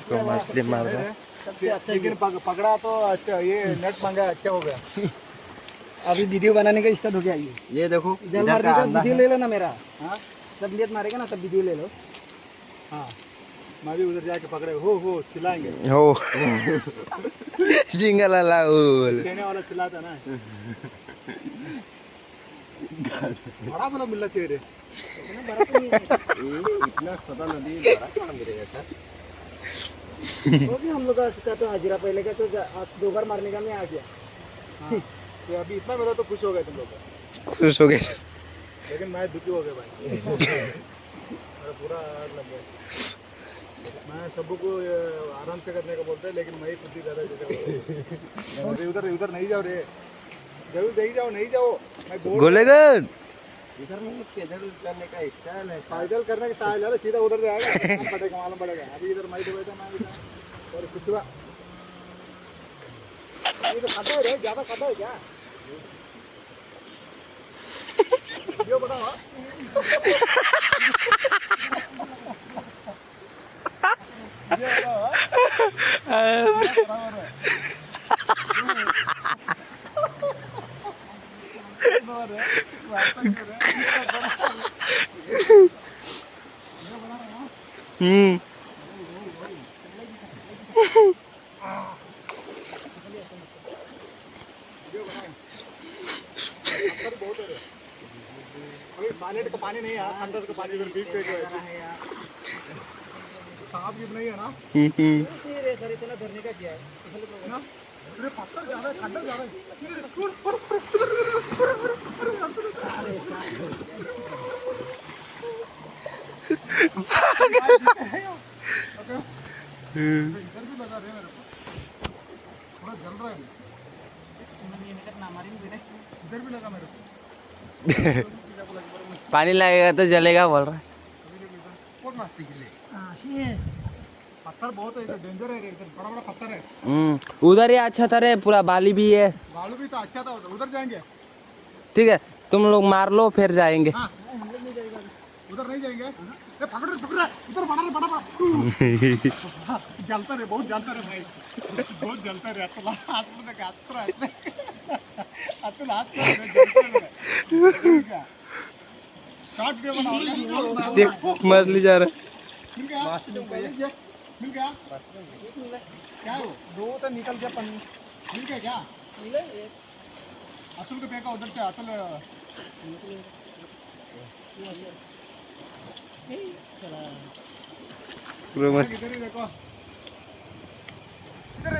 इसको मछली मार रहा है। सबसे अच्छा लेकिन पकड़ा तो अच्छा, ये नेट मंगा अच्छा हो गया। अभी वीडियो बनाने का स्टार्ट हो गया ये देखो जल मार देगा, वीडियो ले लो ना मेरा। हाँ जब नेट मारेगा ना तब वीडियो ले लो। हाँ मैं भी उधर जाके पकड़े हो चिल्लाएंगे। हो सिंगल अलाउल कहने वाला चिल्लाता ना। बड़ा वाला मिलना चाहिए रे। इतना छोटा नदी बड़ा कहाँ गिरेगा सर? वो भी हम लोग का तो हाजिरा पहले का तो 2 बार मारने का मैं आ गया। हाँ, तो अभी इतना मिला तो खुश हो गए तुम लोग। खुश हो गए। लेकिन मैं दुखी हो गया भाई। मेरा पूरा आग लग गया। मैं सबको आराम से करने का बोलता है, लेकिन मैं ही खुद ही ज़्यादा उधर उधर नहीं जाओ रे, जरूर नहीं जाओ। मैं गोलेगन इधर नहीं, पैदल करने का स्टाइल है। पैदल करने का स्टाइल है, सीधा उधर जाएगा पड़ेगा, मालूम पड़ेगा। अभी इधर मैं बैठा मैं इधर और कुछ हुआ ये तो खाता है रे, ज़्यादा खाता है क्या? यो बताओ बालेट का पानी नहीं है, संदर का पानी इधर बीच पे सांप गिर नहीं है ना। सर इतना धरने का क्या है ना अरे पत्थर ज्यादा है, खड्डा ज्यादा है। इधर भी लगा रहे मेरे को, थोड़ा जल रहा है। इधर भी लगा मेरे को। पानी लगेगा तो जलेगा बोल रहा है। कौन मारने के लिए? पत्थर बहुत है इधर, डेंजर है इधर, बड़ा बड़ा पत्थर है। उधर ही अच्छा था रे, पूरा बाली भी है। बालू भी तो अच्छा था, उधर जाएंगे। ठीक है तुम लोग मार लो फिर जाएंगे। हाँ उधर नहीं जाएंगे। पकड़ इधर बड़ा जलता रे, बहुत जलता रे भाई, बहुत जलता रे। अतुल देख मछली जा रहा है। मिल गया क्या हो? 2 तो निकल गया पानी। मिल गया क्या? अतुल को फेंका उधर से। अतुल इधर ही देखो, इधर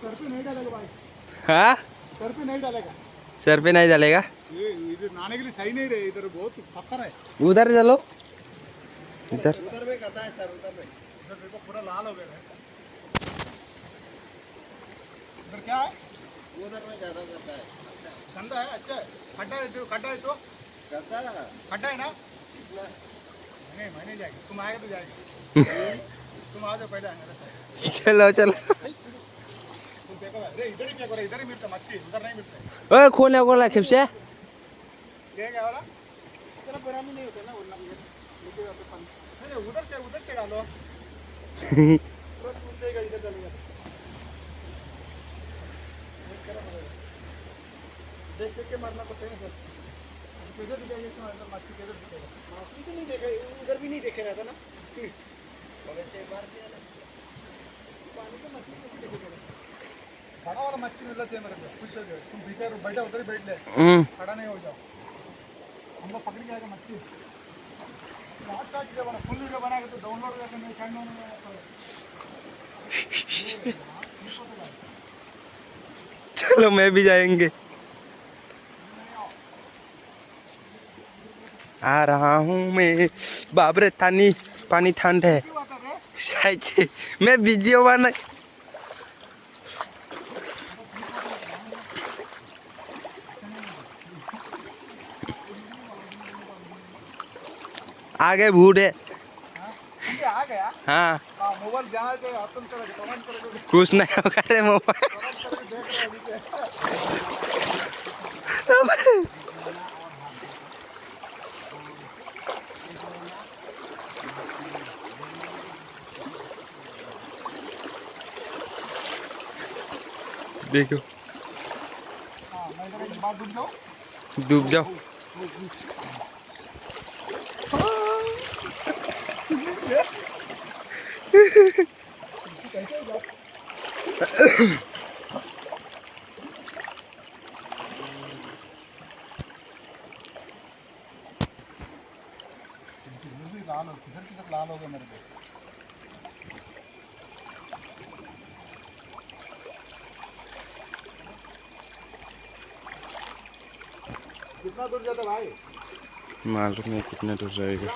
सर पे नहीं डालेगा भाई, हाँ सर पे नहीं डालेगा। सर पे नहीं जलेगा। ये इधर नहाने के लिए सही नहीं रहे, इधर बहुत पत्थर है। उधर चलो इधर में कहता है सर, उधर देखो पूरा लाल हो गया है। इधर क्या है? उधर में ज्यादा करता है। ठंडा है, अच्छा है। खड्डा है तो खड्डा है ना। नहीं मैं नहीं जाएगा, तुम आएगा तो जाएगा। तुम आ जाओ पहले आएगा। चलो चलो तुम फेंको रे, इधर ही फेंको रे, इधर ही मिलता मच्छी, उधर नहीं मिलता। ओए खोले खोला खिपसे ये क्या वाला? चलो बराबर नहीं होता ना, वरना नहीं उधर से डालो। तुरंत जाएगा, इधर डालेगा। देख के मारना पड़ता है सर। किधर दिखेगा इसमें, अंदर मच्छी किधर दिखेगा? मछली तो नहीं देखे, उधर भी नहीं देखे रहता ना। वैसे मार दिया ना पानी तो मछली कैसे देखेगा? बड़ा वाला मच्छी मिलना चाहिए मेरे को, खुश हो जाओ। तुम भीतर बैठा, उधर ही बैठ ले, खड़ा नहीं हो जाओ। हम लोग पकड़ के आएगा मच्छी। फुल वीडियो बनाएगा तो डाउनलोड करके मेरे चैनल में चलो मैं भी जाएंगे। आ रहा हूँ मैं। बाबरे पानी ठंड है। सच मैं वीडियो बना। आगे भूत है। आ गया। हाँ मोबाइल जाना चाहिए, तुम करोगे कुछ नहीं होगा रे मोबाइल। देखो हाँ मैं इधर एक बार डूब जाऊँ। डूब जाओ। लाल हो किधर किधर लाल हो गया मेरे को। कितना दूर जाता भाई? मालूम है कितना दूर जाएगा।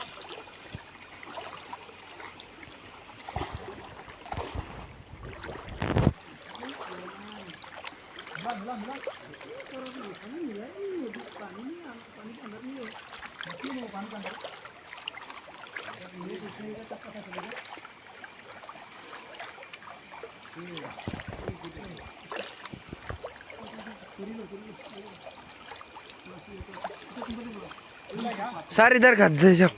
सर इधर कर दे जाओ।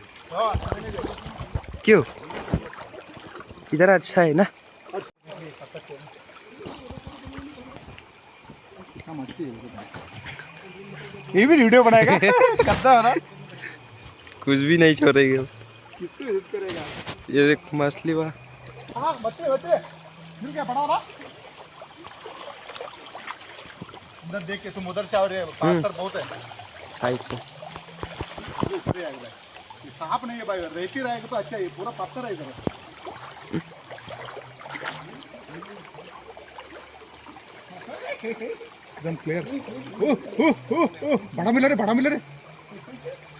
क्यों? इधर अच्छा है ना। ये भी वीडियो बनाएगा करता है ना। कुछ भी नहीं छोड़ेगा। किसको हेल्प करेगा? ये देख मछली वाला। हाँ बच्चे बच्चे मिल गया बड़ा वाला। इधर देख के तुम उधर से और पत्थर बहुत है। साइड से ऊपर आएगा भाई। ये सांप नहीं है भाई, रेती रहेगा तो अच्छा है, पूरा पत्थर है इधर। एकदम क्लियर। बड़ा मिला रे, बड़ा मिला रे,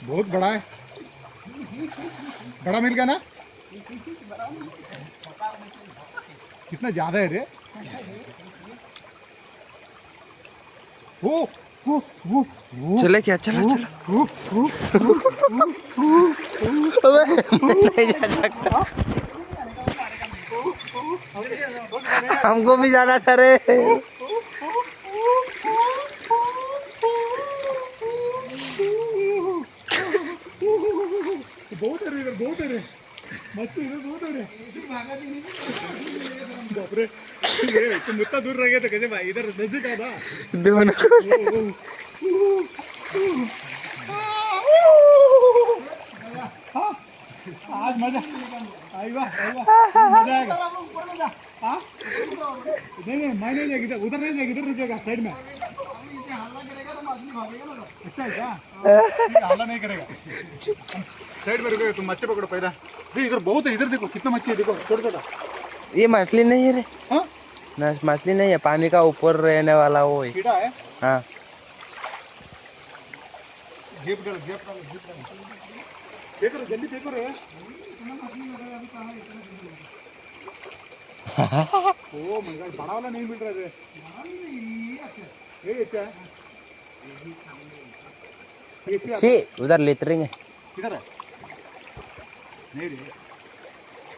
बहुत बड़ा है। बड़ा मिल गया ना? कितना ज्यादा है रे। चले क्या? चलो चलो। अबे नहीं जा सकता। हमको भी जाना था रे। बहुत है रे इधर, बहुत है रे, मच्छी इधर बहुत है रे। बाप रे, तुम इतना दूर रह गए तो कैसे भाई? इधर नजदीक आ ना। दोनों आज मजा आएगा, मजा आएगा। हाँ नहीं नहीं मैं नहीं जाएगी उधर, नहीं जाएगी इधर रुकेगा साइड में। अच्छा है क्या? हल्ला नहीं करेगा, साइड में रुकेगा। तुम मच्छी पकड़ो पहला। इधर बहुत है, इधर देखो कितना मच्छी है, देखो छोटा छोटा। ये मछली नहीं है रे। हाँ ना मछली नहीं है, पानी का ऊपर रहने वाला वो है। कीड़ा है। हाँ गेप डालो, गेप डालो, गेप डालो। देखो रे, जल्दी देखो रे। ओ माय गॉड, बड़ा वाला नहीं मिल रहा है। ये क्या है? छी उधर लेटरिंग है। किधर है? नहीं रे,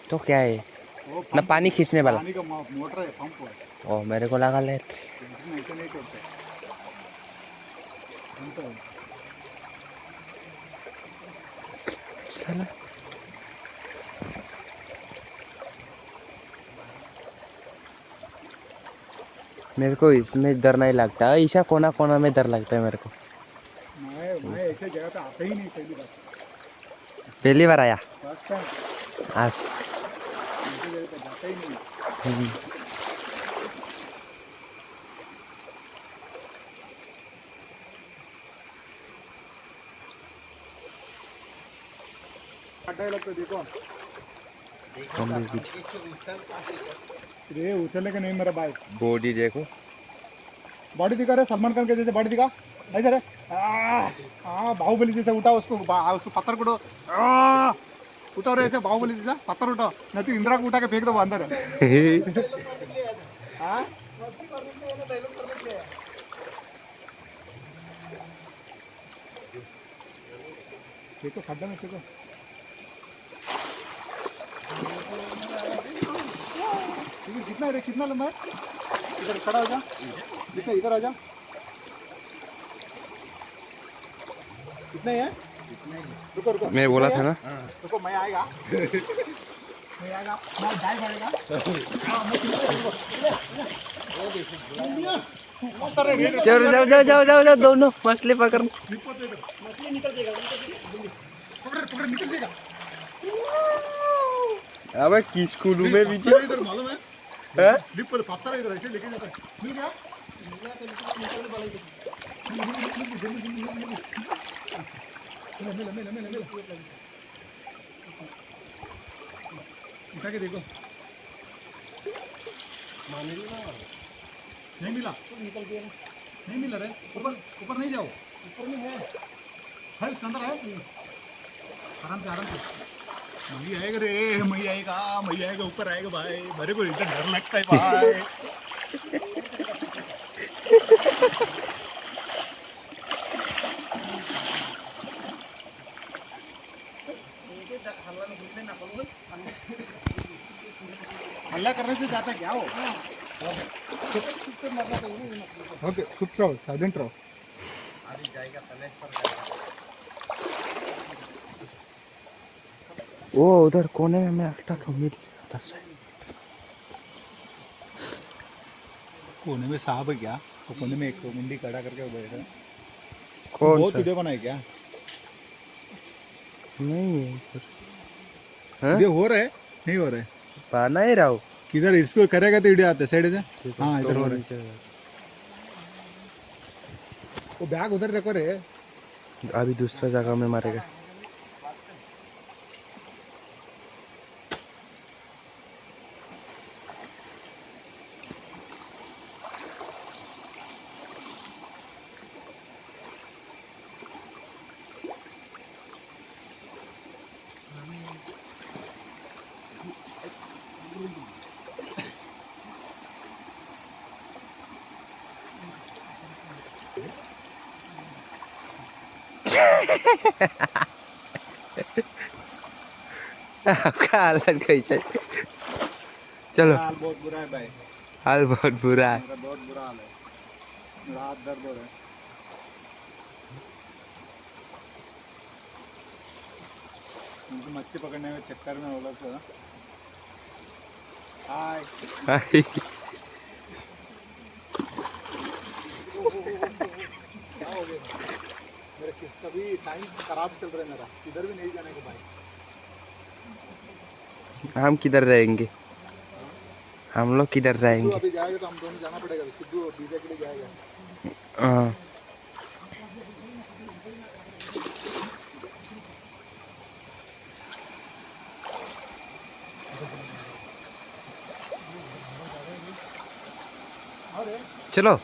तो क्या है? वो ना पानी खींचने वाला। पानी का मोटर है, पंप है। ओ मेरे को लगा लेटरिंग। ऐसे नहीं करते। चलो मेरे को इसमें डर नहीं लगता। ईशा कोना कोना में डर लगता है मेरे को। मैं ऐसे जगह पे आता ही नहीं पहली बार। पहली बार आया फर्स्ट टाइम आज। ऐसे जगह पे जाता ही नहीं। अड्डा लगता देखो। रे उछलने का नहीं मेरा भाई। बॉडी देखो, बॉडी दिखा रहे, सलमान खान के जैसे बॉडी दिखा। ऐसे रे, बाहुबली जैसे उठा उसको, उसको पत्थर को उठाओ रे, ऐसे बाहुबली जैसा पत्थर उठाओ, नहीं तो इंदिरा को उठा के फेंक दो अंदर। देखो खड्डा में देखो। कितना है रे, कितना लंबा है? इधर खड़ा हो जा, कितना इधर आ जा। कितना है? रुको रुको, मैं बोला था ना। रुको मैं आएगा। मैं आएगा, मैं जाए पड़ेगा। चलो जाओ जाओ जाओ जाओ जाओ दोनों मछली पकड़। मछली निकल जाएगा पकड़ पकड़ निकल जाएगा। अबे किस कुलू में भी इधर मालूम है हैं? स्लिप पर पत्थर है इधर ऐसे लेके जाता है। मिल गया उठा के देखो नहीं मिला निकल गया नहीं मिला रे ऊपर ऊपर नहीं जाओ ऊपर में है इसके अंदर है आराम से मई आएगा रे मई आएगा ऊपर आएगा भाई मेरे को इतना डर लगता है भाई हल्ला करने से जाता क्या हो ओके चुप रहो साइलेंट रहो वो उधर कोने में मैं अटका तो मिल उधर से। कोने में सांप है क्या तो कोने में एक मुंडी खड़ा करके बैठा कौन बहुत सा? वीडियो बनाए क्या नहीं है हाँ? वीडियो हो रहा है नहीं हो रहा है बना ही रहा हूँ। किधर इसको करेगा तो वीडियो आते साइड से हाँ इधर हो रहा है वो बैग उधर देखो रे अभी दूसरा जगह में मारेगा। आपका हालत कैसा है? चलो हाल बहुत बुरा है भाई हाल बहुत बुरा है। मेरा बहुत बुरा हाल है मेरा हाथ दर्द हो रहा है मुझे मच्छी पकड़ने में चक्कर में बोला था हाय क्या हो गया मेरा किस्सा भी टाइम खराब चल रहा है मेरा इधर भी नहीं जाने को भाई हम किधर रहेंगे? हम लोग किधर सिद्धू रहेंगे? अभी जाएगा तो हम दोनों जाना पड़ेगा सिद्धू वीजा के लिए जाएगा हाँ चलो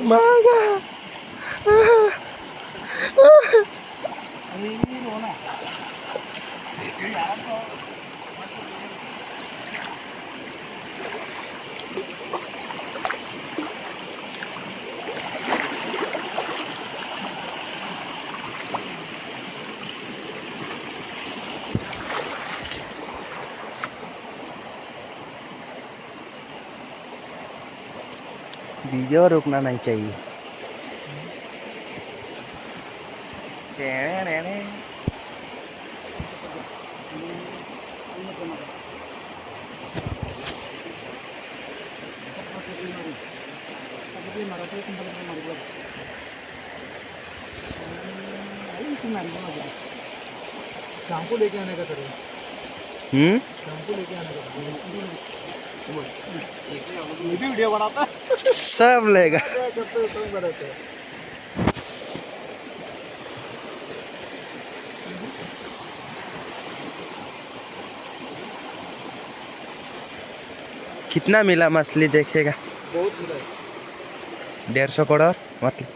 मांगा वीडियो रुकना नहीं चाहिए। शैम्पू लेके आने का करो शैम्पू लेके आने का ये भी वीडियो बनाता है सब लेगा। क्या करते हो तुम बनाते हो कितना मिला मछली देखेगा? बहुत मिला 150 करोड़ मतलब